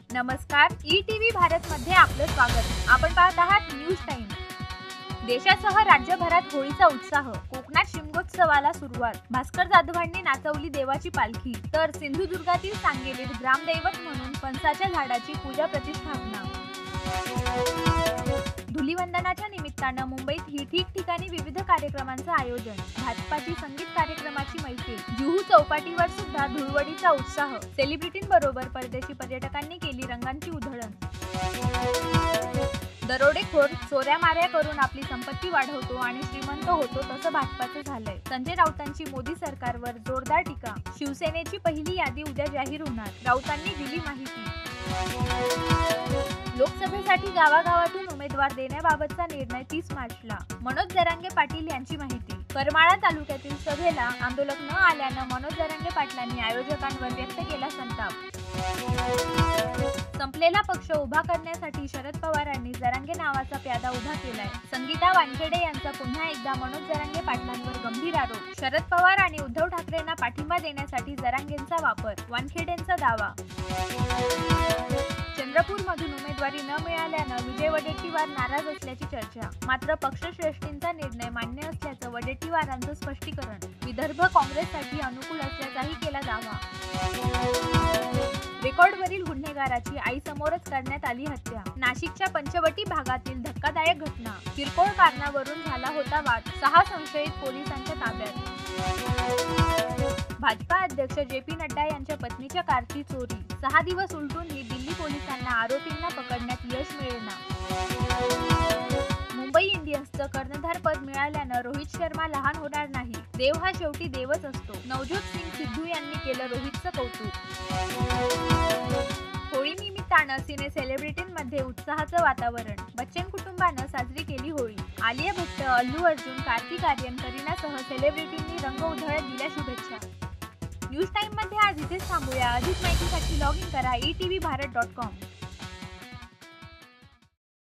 नमस्कार, ईटीव्ही भारत मध्ये आपलं स्वागत। आपण पाहत आहात न्यूज टाइम। देशासह राज्यभरात होळीचा उत्साह। कोकणात शिमगोत्सवाला सुरुवात। भास्कर जाधवांनी नाचवली देवाची पालखी। तर सिंधुदुर्गातील सांगेलीत ग्रामदैवत म्हणून फणसाच्या झाडाची पूजा प्रतिष्ठापना। धुलीवंदनाच्या निमित्तानं मुंबईत ठिकठिकाणी विविध कार्यक्रमांचं आयोजन। भाजपाची संगीत कार्यक्रमाची मैफिल। जुहू चौपाटीवर सुद्धा धुळवडीचा उत्साह। सेलिब्रिटींबरोबर परदेशी पर्यटकांनी केली रंगांची उधळण। दरोडेखोर चोऱ्या माऱ्या करून आपली संपत्ती वाढवतो आणि श्रीमंत होतो, तसं भाजपाचं झालंय। संजय राऊतांची मोदी सरकारवर जोरदार टीका। शिवसेनेची पहिली यादी उद्या जाहीर होणार, राऊतांनी दिली माहिती। लोकसभेसाठी गावागावातून उमेदवार देण्याबाबतचा निर्णय 30 मार्चला। मनोज जरांगे पाटील यांची माहिती। करमाळा तालुक्यातील सभेला आंदोलक न आल्यानं मनोज जरांगे पाटलांनी आयोजकांवर व्यक्त केला संताप। संपलेला पक्ष उभा करण्यासाठी शरद पवारांनी जरांगे नावाचा प्यादा उभा केलाय। संगीता वानखेडे यांचा पुन्हा एकदा मनोज जरांगे पाटलांवर गंभीर आरोप। शरद पवार आणि उद्धव ठाकरेंना पाठिंबा देण्यासाठी जरांगेंचा वापर, वानखेडेंचा दावा। चंद्रपूरमधून उमेदवारी न मिळाल्यानं विजय वडेट्टीवार नाराज असल्याची चर्चा। मात्र पक्षश्रेष्ठींचा निर्णय मान्य असल्याचं वडेट्टीवारांचं स्पष्टीकरण। विदर्भ काँग्रेससाठी अनुकूल असल्याचाही केला दावा। रेकॉर्डवरील गुन्हेगाराची आईसमोरच करण्यात आली हत्या। नाशिकच्या पंचवटी भागातील धक्कादायक घटना। किरकोळ कारणावरून झाला होता वाद, 6 संशयित पोलिसांच्या ताब्यात। भाजपा अध्यक्ष जे.पी. नड्डा यांच्या पत्नीच्या कारची चोरी। 6 दिवस उलटूनही दिल्ली पोलिसांना आरोपींना पकडण्यात यश मिळेना। मुंबई इंडियन्सचं कर्णधारपद मिळाल्यानं रोहित शर्मा लहान होणार नाही। देव हा शेवटी देवच असतो। नवज्योत सिंग सिद्धू यांनी केलं रोहितचं कौतुक। होळी निमित्तानं सिने सेलिब्रिटींमध्ये उत्साहाचं वातावरण। बच्चन कुटुंबानं साजरी केली होळी। आलिया भट्ट, अल्लू अर्जुन, कार्तिक आर्यन, करीनासह सेलिब्रिटींनी रंग उधळत दिल्या शुभेच्छा। न्यूज टाइम मध्ये आज इथेच थांबूया। अधिक माहितीसाठी लॉग इन करा etvbharat.com।